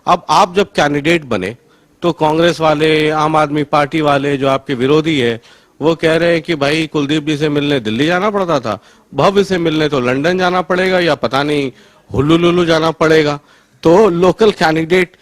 अब आप जब कैंडिडेट बने तो कांग्रेस वाले, आम आदमी पार्टी वाले जो आपके विरोधी है, वो कह रहे हैं कि भाई कुलदीप जी से मिलने दिल्ली जाना पड़ता था, भव्य से मिलने तो लंदन जाना पड़ेगा या पता नहीं हुल्लू लुल्लू जाना पड़ेगा, तो लोकल कैंडिडेट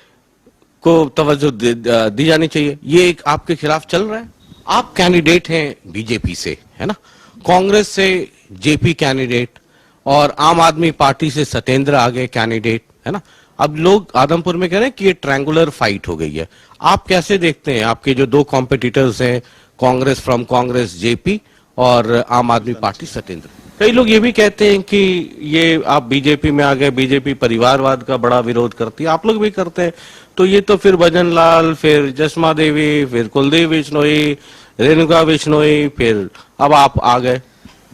को तवज्जो दी जानी चाहिए। ये एक आपके खिलाफ चल रहा है। आप कैंडिडेट हैं बीजेपी से, है ना, कांग्रेस से जेपी कैंडिडेट और आम आदमी पार्टी से सत्येंद्र आगे कैंडिडेट, है ना। अब लोग आदमपुर में कह रहे हैं कि ये ट्रायंगुलर फाइट हो गई है। आप कैसे देखते हैं आपके जो दो कॉम्पिटिटर्स हैं, कांग्रेस फ्रॉम कांग्रेस जेपी और आम आदमी पार्टी सत्येंद्र? कई लोग ये भी कहते हैं कि ये आप बीजेपी में आ गए, बीजेपी परिवारवाद का बड़ा विरोध करती है, आप लोग भी करते हैं, तो ये तो फिर भजन लाल, फिर जसमा देवी, फिर कुलदीप बिश्नोई, रेणुका बिश्नोई, फिर अब आप आ गए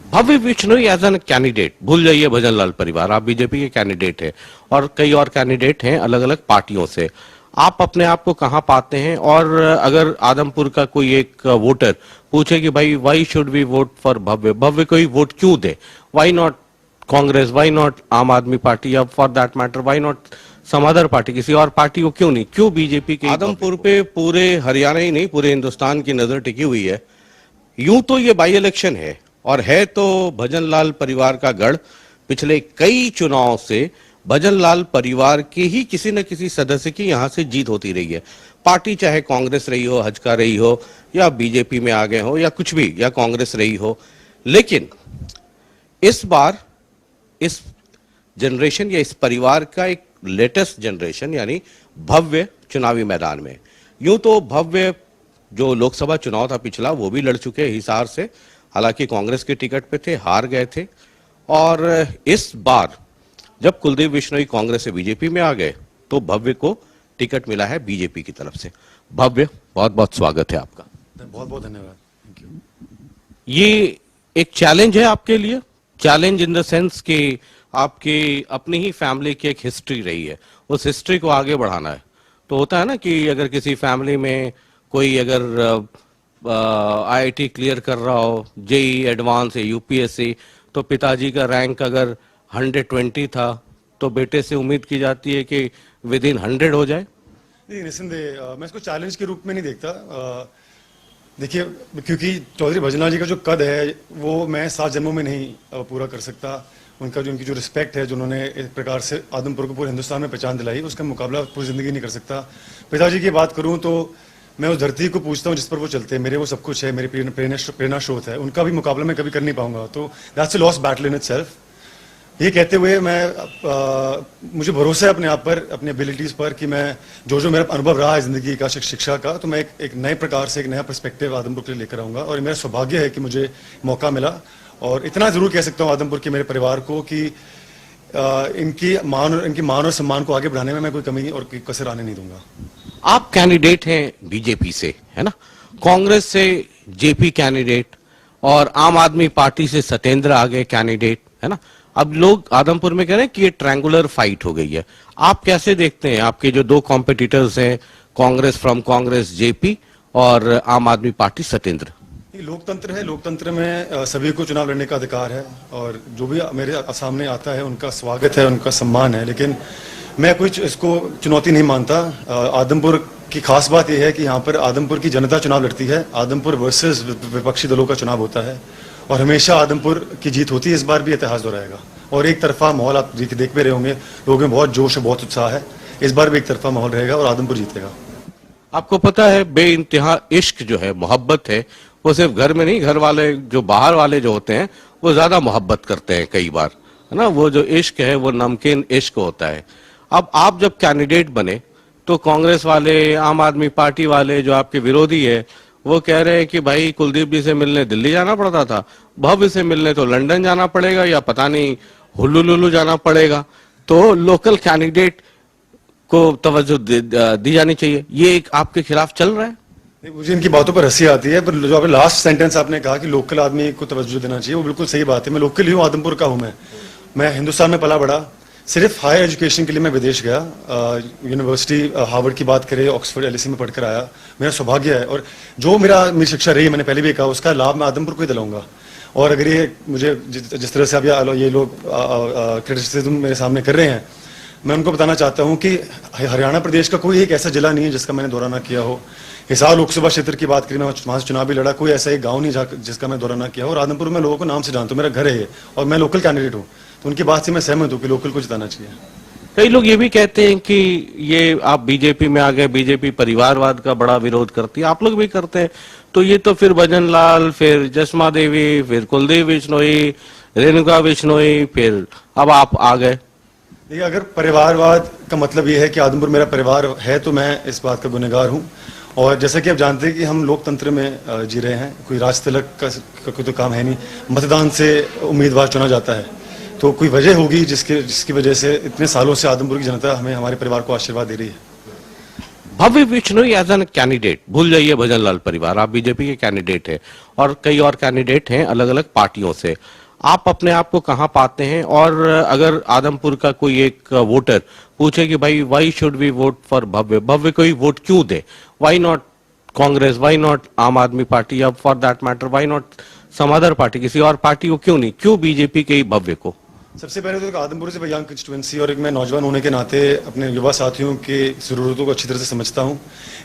भव्य बिश्नोई एज एन कैंडिडेट। भूल जाइए भजन लाल परिवार, आप बीजेपी के कैंडिडेट हैं और कई और कैंडिडेट हैं अलग अलग पार्टियों से। आप अपने आप को कहां पाते हैं? और अगर आदमपुर का कोई एक वोटर पूछे कि भाई why should we vote for Bhavya, Bhavya को ही वोट क्यों दे, why not Congress, why not Aam Aadmi Party, या for that matter why not some other party, किसी और पार्टी को क्यों नहीं, क्यों बीजेपी के? आदमपुर पे पूरे हरियाणा ही नहीं पूरे हिंदुस्तान की नजर टिकी हुई है। यूं तो ये बाई इलेक्शन है और है तो भजन लाल परिवार का गढ़। पिछले कई चुनाव से भजन लाल परिवार के ही किसी न किसी सदस्य की यहां से जीत होती रही है। पार्टी चाहे कांग्रेस रही हो, हजका रही हो, या बीजेपी में आ गए हो, या कुछ भी, या कांग्रेस रही हो, लेकिन इस बार इस जनरेशन या इस परिवार का एक लेटेस्ट जनरेशन यानी भव्य चुनावी मैदान में। यूं तो भव्य जो लोकसभा चुनाव था पिछला वो भी लड़ चुके हिसार से, हालांकि कांग्रेस के टिकट पे थे, हार गए थे। और इस बार जब कुलदीप बिश्नोई कांग्रेस से बीजेपी में आ गए तो भव्य को टिकट मिला है बीजेपी की तरफ से। भव्य, बहुत बहुत स्वागत है आपका। बहुत बहुत धन्यवाद, थैंक यू। ये एक चैलेंज है आपके लिए, चैलेंज इन द सेंस कि आपकी अपनी ही फैमिली की एक हिस्ट्री रही है, उस हिस्ट्री को आगे बढ़ाना है। तो होता है ना कि अगर किसी फैमिली में कोई अगर आईआईटी क्लियर कर रहा हो, जेई एडवांस है, यूपीएससी, तो पिताजी का रैंक अगर 120 था तो बेटे से उम्मीद की जाती है कि विद इन 100 हो जाए। नहीं, निस्संदेह मैं इसको चैलेंज के रूप में नहीं देखता। देखिए, क्योंकि चौधरी भजनलाल जी का जो कद है वो मैं 7 जन्मों में नहीं पूरा कर सकता। उनका जो उनकी जो रिस्पेक्ट है, जो उन्होंने एक प्रकार से आदमपुर को पूरे हिंदुस्तान में पहचान दिलाई, उसका मुकाबला पूरी जिंदगी नहीं कर सकता। पिताजी की बात करूं तो मैं उस धरती को पूछता हूं जिस पर वो चलते हैं, मेरे वो सब कुछ है, मेरी प्रेरणा स्रोत है, उनका भी मुकाबला मैं कभी कर नहीं पाऊंगा। तो that's a lost battle in itself. ये कहते हुए मुझे भरोसा है अपने आप पर, अपनी एबिलिटीज पर, कि मैं जो मेरा अनुभव रहा है जिंदगी का, शिक्षा का, तो मैं एक नए प्रकार से एक नया पर्सपेक्टिव आदमपुर के लिए लेकर आऊंगा। और मेरा सौभाग्य है कि मुझे मौका मिला। और इतना जरूर कह सकता हूँ आदमपुर के मेरे परिवार को कि इनकी मान और सम्मान को आगे बढ़ाने में मैं कोई कमी और कोई कसर आने नहीं दूंगा। आप कैंडिडेट हैं बीजेपी से, है ना, कांग्रेस से जेपी कैंडिडेट और आम आदमी पार्टी से सत्येंद्र आगे कैंडिडेट, है ना। अब लोग आदमपुर में कह रहे हैं कि ये ट्रायंगुलर फाइट हो गई है। आप कैसे देखते हैं आपके जो दो कॉम्पिटिटर्स हैं, कांग्रेस फ्रॉम कांग्रेस जेपी और आम आदमी पार्टी सत्येंद्र? लोकतंत्र है, लोकतंत्र में सभी को चुनाव लड़ने का अधिकार है और जो भी मेरे सामने आता है उनका स्वागत है, उनका सम्मान है। लेकिन मैं कुछ इसको चुनौती नहीं मानता। आदमपुर की खास बात यह है कि यहाँ पर आदमपुर की जनता चुनाव लड़ती है। आदमपुर वर्सेस विपक्षी दलों का चुनाव होता है और हमेशा आदमपुर की जीत होती है। इस बार भी इतिहास दोहराएगा और एक तरफा माहौल आप देख भी रहे होंगे, लोगों में बहुत जोश है, बहुत उत्साह है। इस बार भी एक तरफा माहौल रहेगा और आदमपुर जीतेगा। आपको पता है बेइंतहा इश्क जो है, मोहब्बत है, वो सिर्फ घर में नहीं, घर वाले जो बाहर वाले जो होते हैं वो ज्यादा मोहब्बत करते हैं कई बार, है ना। वो जो इश्क है वो नमकीन इश्क होता है। अब आप जब कैंडिडेट बने तो कांग्रेस वाले, आम आदमी पार्टी वाले जो आपके विरोधी है, वो कह रहे हैं कि भाई कुलदीप जी से मिलने दिल्ली जाना पड़ता था, भव्य से मिलने तो लंदन जाना पड़ेगा या पता नहीं हुल्लू लुल्लू जाना पड़ेगा, तो लोकल कैंडिडेट को तवज्जो दी जानी चाहिए। ये एक आपके खिलाफ चल रहा है। मुझे इनकी बातों पर हंसी आती है, पर जो आपने लास्ट सेंटेंस आपने कहा कि लोकल आदमी को तवज्जो देना चाहिए, वो बिल्कुल सही बात है। मैं लोकल ही हूँ, आदमपुर का हूँ। मैं हिंदुस्तान में पला बड़ा। सिर्फ हायर एजुकेशन के लिए मैं विदेश गया। यूनिवर्सिटी हार्वर्ड की बात करें, ऑक्सफोर्ड एलएसी में पढ़कर आया। मेरा सौभाग्य है और जो मेरी शिक्षा रही, मैंने पहले भी कहा, उसका लाभ मैं आदमपुर को ही दिलाऊंगा। और अगर ये मुझे जिस तरह से अब ये लोग क्रिटिसिज्म मेरे सामने कर रहे हैं, मैं उनको बताना चाहता हूं कि हरियाणा प्रदेश का कोई एक ऐसा जिला नहीं है जिसका मैंने दौरा ना किया हो। हिसार लोकसभा क्षेत्र की बात करें, मैं वहां से चुनाव भी लड़ा, कोई ऐसा एक गांव नहीं जिसका मैं दौरा ना किया हो। और आदमपुर में लोगों को नाम से जानता हूं, मेरा घर है ये, और मैं लोकल कैंडिडेट हूं, तो उनकी बात से मैं सहमत हूं कि लोकल को जिताना चाहिए। कई लोग ये भी कहते हैं कि ये आप बीजेपी में आ गए, बीजेपी परिवारवाद का बड़ा विरोध करती है, आप लोग भी करते हैं, तो ये तो फिर भजन लाल, फिर जसमा देवी, फिर कुलदीप बिश्नोई, रेणुका बिश्नोई, फिर अब आप आ गए। देखिए, अगर परिवारवाद का मतलब ये है कि आदमपुर मेरा परिवार है, तो मैं इस बात का गुनहगार हूं। और जैसा कि आप जानते हैं कि हम लोकतंत्र में जी रहे हैं, कोई राज तिलक का कोई तो काम है नहीं, मतदान से उम्मीदवार चुना जाता है, तो कोई वजह होगी जिसकी वजह से इतने सालों से आदमपुर की जनता हमें, हमारे परिवार को आशीर्वाद दे रही है। भव्य बिश्नोई एज एन कैंडिडेट, भूल जाइए भजन लाल परिवार, आप बीजेपी के कैंडिडेट हैं और कई और कैंडिडेट हैं अलग अलग पार्टियों से, आप अपने आप को कहां पाते हैं? और अगर आदमपुर का कोई एक वोटर पूछे कि भाई why should we vote for Bhavya, Bhavya को ही वोट क्यों दे, why not Congress, why not Aam Aadmi Party, या for that matter why not some other party, किसी और पार्टी को क्यों नहीं, क्यों बीजेपी के ही भव्य को? सबसे पहले तो आदमपुर से यंग कंस्टिट्यूएंसी और एक मैं नौजवान होने के नाते अपने युवा साथियों की ज़रूरतों को अच्छी तरह से समझता हूं।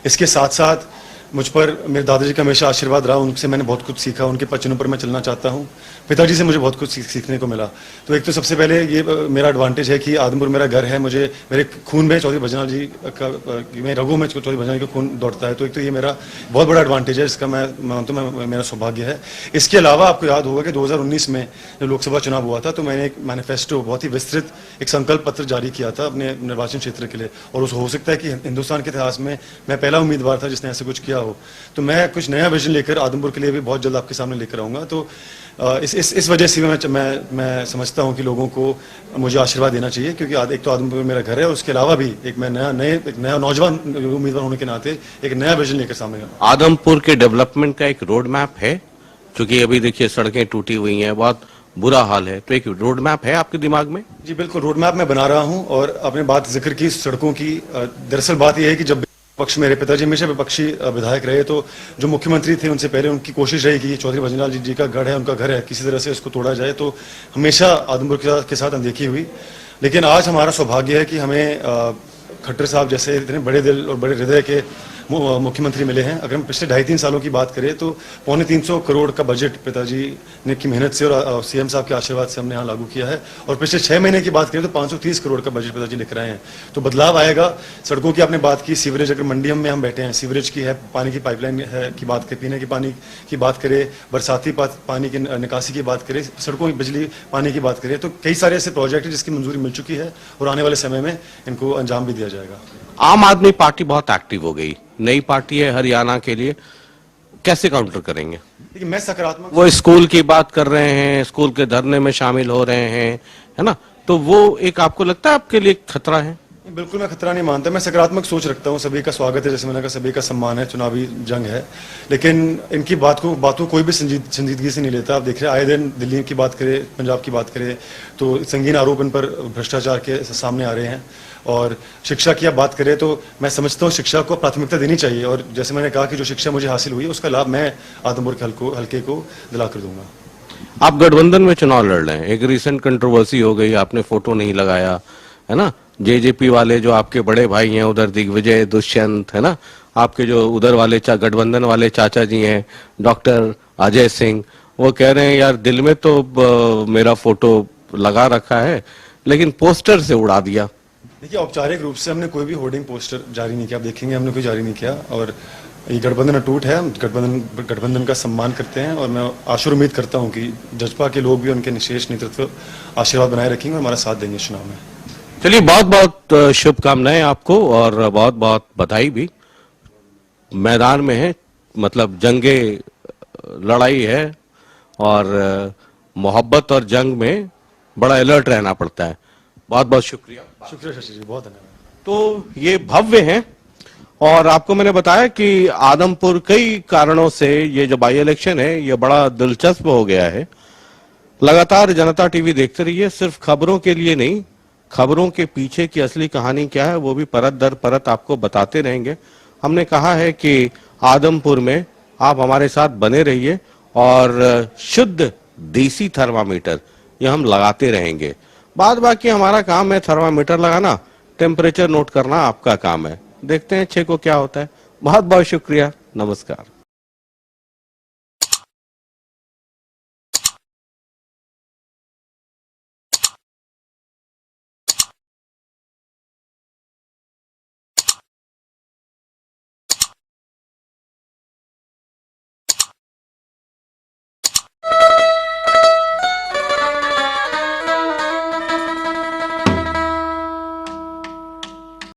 इसके साथ साथ मुझ पर मेरे दादाजी का हमेशा आशीर्वाद रहा, उनसे मैंने बहुत कुछ सीखा, उनके पचनों पर मैं चलना चाहता हूँ। पिताजी से मुझे बहुत कुछ सीखने को मिला। तो एक तो सबसे पहले ये मेरा एडवांटेज है कि आदमपुर मेरा घर है, मुझे मेरे खून में चौधरी भजनलाल जी का, मेरे रगों में चौधरी भजनलाल जी का खून दौड़ता है, तो एक तो ये मेरा बहुत बड़ा एडवांटेज है, इसका मैं मानता हूँ मेरा सौभाग्य है। इसके अलावा आपको याद होगा कि 2019 में जब लोकसभा चुनाव हुआ था, तो मैंने एक मैनिफेस्टो, बहुत ही विस्तृत एक संकल्प पत्र जारी किया था अपने निर्वाचन क्षेत्र के लिए, और उस हो सकता है कि हिंदुस्तान के इतिहास में मैं पहला उम्मीदवार था जिसने ऐसे कुछ किया हो। तो मैं कुछ नया विजन लेकर आदमपुर के लिए भी बहुत जल्द आपके सामने लेकर आऊंगा। तो इस वजह से मैं समझता हूं कि लोगों को मुझे आशीर्वाद देना चाहिए, क्योंकि एक तो आदमपुर मेरा घर है, और उसके अलावा भी एक मैं नया नौजवान उम्मीदवार होने के नाते एक नया विजन लेकर सामने आऊंगा। आदमपुर के डेवलपमेंट का एक रोड मैप है, क्योंकि अभी देखिए सड़कें टूटी हुई हैं, बहुत बुरा हाल है, तो एक रोड मैप है आपके दिमाग में? जी बिल्कुल, रोड मैप मैं बना रहा हूं। और आपने बात जिक्र की सड़कों की, दरअसल बात यह है कि जब पक्ष, मेरे पिताजी हमेशा विपक्षी विधायक रहे, तो जो मुख्यमंत्री थे उनसे पहले उनकी कोशिश रही कि चौधरी भजनलाल जी का गढ़ है, उनका घर है, किसी तरह से इसको तोड़ा जाए, तो हमेशा आदमपुर के साथ अनदेखी हुई। लेकिन आज हमारा सौभाग्य है कि हमें खट्टर साहब जैसे इतने बड़े दिल और बड़े हृदय के मुख्यमंत्री मिले हैं। अगर हम पिछले 2.5-3 सालों की बात करें, तो 350 करोड़ का बजट पिताजी ने की मेहनत से और सीएम साहब के आशीर्वाद से हमने यहाँ लागू किया है। और पिछले 6 महीने की बात करें तो 530 करोड़ का बजट पिताजी लिख रहे हैं। तो बदलाव आएगा। सड़कों की आपने बात की, सीवरेज, अगर मंडियम में हम बैठे हैं, सीवरेज की है, पानी की पाइपलाइन है की बात करें, पीने के पानी की बात करें, बरसाती पानी की निकासी की बात करें, सड़कों की, बिजली, पानी की बात करें, तो कई सारे ऐसे प्रोजेक्ट हैं जिसकी मंजूरी मिल चुकी है और आने वाले समय में इनको अंजाम भी दिया जाएगा। आम आदमी पार्टी बहुत एक्टिव हो गई, नई पार्टी है हरियाणा के लिए, कैसे काउंटर करेंगे? देखिए, मैं सकारात्मक, वो स्कूल की बात कर रहे हैं, स्कूल के धरने में शामिल हो रहे हैं, है ना, तो वो एक आपको लगता है आपके लिए खतरा है? बिल्कुल, मैं खतरा नहीं मानता, मैं सकारात्मक सोच रखता हूँ। सभी का स्वागत है, जैसे मैंने कहा, सभी का सम्मान है, चुनावी जंग है, लेकिन इनकी बातों कोई भी संजीदगी से नहीं लेता। आप देख रहे हैं, आए दिन दिल्ली की बात करें, पंजाब की बात करें, तो संगीन आरोप इन पर भ्रष्टाचार के सामने आ रहे हैं। और शिक्षा की आप बात करें, तो मैं समझता हूँ शिक्षा को प्राथमिकता देनी चाहिए, और जैसे मैंने कहा कि जो शिक्षा मुझे हासिल हुई है उसका लाभ मैं आदमपुर के हल्के को दिला कर दूंगा। आप गठबंधन में चुनाव लड़ रहे हैं, एक रिसेंट कंट्रोवर्सी हो गई, आपने फोटो नहीं लगाया, है ना, जेजेपी वाले जो आपके बड़े भाई हैं उधर, दिग्विजय, दुष्यंत, है ना, आपके जो उधर वाले गठबंधन वाले चाचा जी हैं डॉक्टर अजय सिंह, वो कह रहे हैं यार दिल में तो मेरा फोटो लगा रखा है लेकिन पोस्टर से उड़ा दिया। देखिए, औपचारिक रूप से हमने कोई भी होर्डिंग पोस्टर जारी नहीं किया, आप देखेंगे हमने कोई जारी नहीं किया, और ये गठबंधन अटूट है, हम गठबंधन का सम्मान करते हैं, और मैं आशा उम्मीद करता हूं कि जजपा के लोग भी, उनके निशेष नेतृत्व आशीर्वाद बनाए रखेंगे और हमारा साथ देंगे चुनाव में। चलिए, बहुत बहुत शुभकामनाएं आपको और बहुत बहुत बधाई भी। मैदान में है, मतलब जंगे लड़ाई है, और मोहब्बत और जंग में बड़ा अलर्ट रहना पड़ता है। बहुत बहुत शुक्रिया। शुक्रिया शशि जी, बहुत धन्यवाद। तो ये भव्य हैं, और आपको मैंने बताया कि आदमपुर कई कारणों से ये जो बाई इलेक्शन है ये बड़ा दिलचस्प हो गया है। लगातार जनता टीवी देखते रहिए, सिर्फ खबरों के लिए नहीं, खबरों के पीछे की असली कहानी क्या है वो भी परत दर परत आपको बताते रहेंगे। हमने कहा है कि आदमपुर में आप हमारे साथ बने रहिए, और शुद्ध देसी थर्मामीटर ये हम लगाते रहेंगे। बाद बाकी हमारा काम है थर्मामीटर लगाना, टेम्परेचर नोट करना आपका काम है। देखते हैं 6 को क्या होता है। बहुत बहुत शुक्रिया, नमस्कार।